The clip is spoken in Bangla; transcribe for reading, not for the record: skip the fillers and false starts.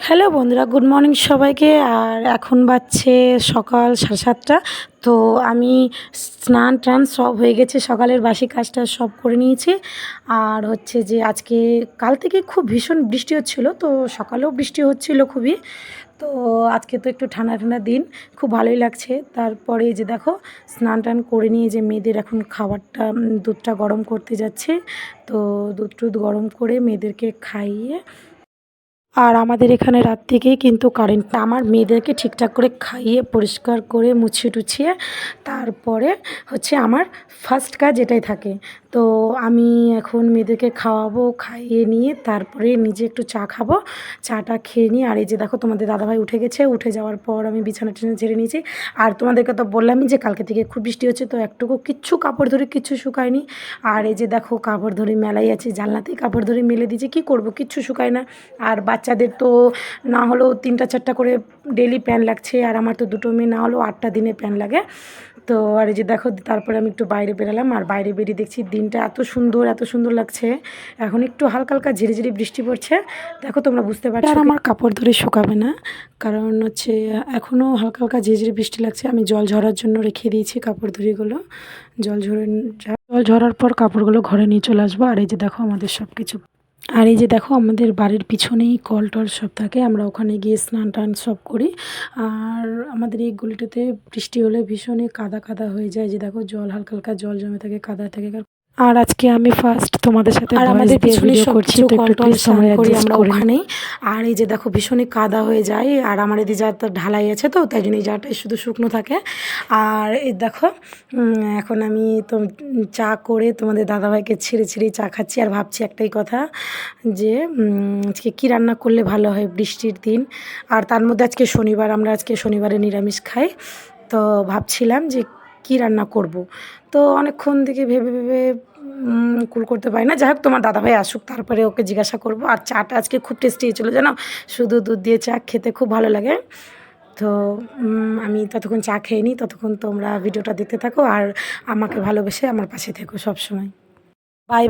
হ্যালো বন্ধুরা, গুড মর্নিং সবাইকে। আর এখন বাজছে সকাল 7:30। তো আমি স্নান টান সব হয়ে গেছে, সকালের বাসি কাজটা সব করে নিয়েছি। আর হচ্ছে যে আজকে কাল থেকে খুব ভীষণ বৃষ্টি হচ্ছিলো, তো সকালেও বৃষ্টি হচ্ছিলো খুবই। তো আজকে তো একটু ঠান্ডা ঠান্ডা দিন, খুব ভালোই লাগছে। তারপরে যে দেখো স্নান টান করে নিয়ে যে মেয়েদের এখন খাবারটা দুধটা গরম করতে যাচ্ছে। তো দুধ টুধ গরম করে মেয়েদেরকে খাইয়ে, আর আমাদের এখানে রাত থেকেই কিন্তু কারেন্ট, আমার মেয়েদেরকে ঠিকঠাক করে খাইয়ে পরিষ্কার করে মুছিয়ে টুছিয়ে তারপরে হচ্ছে আমার ফার্স্ট কাজ এটাই থাকে। তো আমি এখন মেয়েদেরকে খাওয়াবো, খাইয়ে নিয়ে তারপরে নিজে একটু চা খাবো। চাটা খেয়ে নিই। আর এই যে দেখো তোমাদের দাদাভাই উঠে গেছে, উঠে যাওয়ার পর আমি বিছানা টিছানা ঝেড়ে নিয়েছি। আর তোমাদেরকে তো বললামই যে কালকে থেকে খুব বৃষ্টি হচ্ছে, তো একটুকু কিচ্ছু কাপড় ধরে কিচ্ছু শুকায়নি। আর এই যে দেখো কাপড় ধরে মেলাই আছে, জানলাতেই কাপড় ধরে মেলে দিয়েছি, কী করবো, কিচ্ছু শুকায় না। আর বাচ্চাদের তো না হলেও 3টা 4টা করে ডেলি প্যান্ট লাগছে, আর আমার তো দুটো মেয়ে, না হলেও 8টা দিনে প্যান্ট লাগে। তো আর এই যে দেখো তারপরে আমি একটু বাইরে বেরালাম, আর বাইরে বেরিয়ে দেখছি দিনটা এত সুন্দর এত সুন্দর লাগছে। এখন একটু হালকা হালকা ঝিরি ঝিরি বৃষ্টি পড়ছে, দেখো তোমরা বুঝতে পারছো। আর আমার কাপড় ধরে শুকাবে না, কারণ হচ্ছে এখনও হালকা হালকা ঝিরিঝিরি বৃষ্টি লাগছে। আমি জল ঝরার জন্য রেখে দিয়েছি কাপড় ধরিগুলো। জল ঝরার পর কাপড়গুলো ঘরে নিয়ে চলে আসবো। আর এই যে দেখো আমাদের সব কিছু, আর এই যে দেখো আমাদের বাড়ির পিছনেই কল টল সব থাকে, আমরা ওখানে গিয়ে স্নান টান সব করি। আর আমাদের এই গলিটাতে বৃষ্টি হলে ভীষণই কাদা কাদা হয়ে যায়, যে দেখো জল হালকা হালকা জল জমে থাকে, কাদা থাকে। আর আজকে আমি ফার্স্ট তোমাদের সাথে আর আমাদের পিছনে ভিডিও সব করছি, কিছু তো একটু কল টল প্লিজ স্নান তোমরা করি অ্যাডজাস্ট আমরা করে নিও। ওখানেই। আর এই যে দেখো ভীষণই কাদা হয়ে যায়, আর আমার এদিকে যাতে ঢালাই আছে, তো তাই জন্য এই জায়গাটায় শুধু শুকনো থাকে। আর এই দেখো এখন আমি তো চা করে তোমাদের দাদাভাইকে ছিঁড়ে ছিঁড়ে চা খাচ্ছি। আর ভাবছি একটাই কথা, যে আজকে কী রান্না করলে ভালো হয় বৃষ্টির দিন। আর তার মধ্যে আজকে শনিবার, আমরা আজকে শনিবারে নিরামিষ খাই। তো ভাবছিলাম যে কী রান্না করব। তো অনেকক্ষণ থেকে ভেবে ভেবে কুল করতে পারি না। যাই হোক, তোমার দাদাভাই আসুক, তারপরে ওকে জিজ্ঞাসা করব। আর চাটা আজকে খুব টেস্টি হয়েছিলো জানো, শুধু দুধ দিয়ে চা খেতে খুব ভালো লাগে। তো আমি ততক্ষণ চা খেয়ে নিই, ততক্ষণ তোমরা ভিডিওটা দেখতে থাকো আর আমাকে ভালোবেসে আমার পাশে থেকো সবসময়। Bye bye.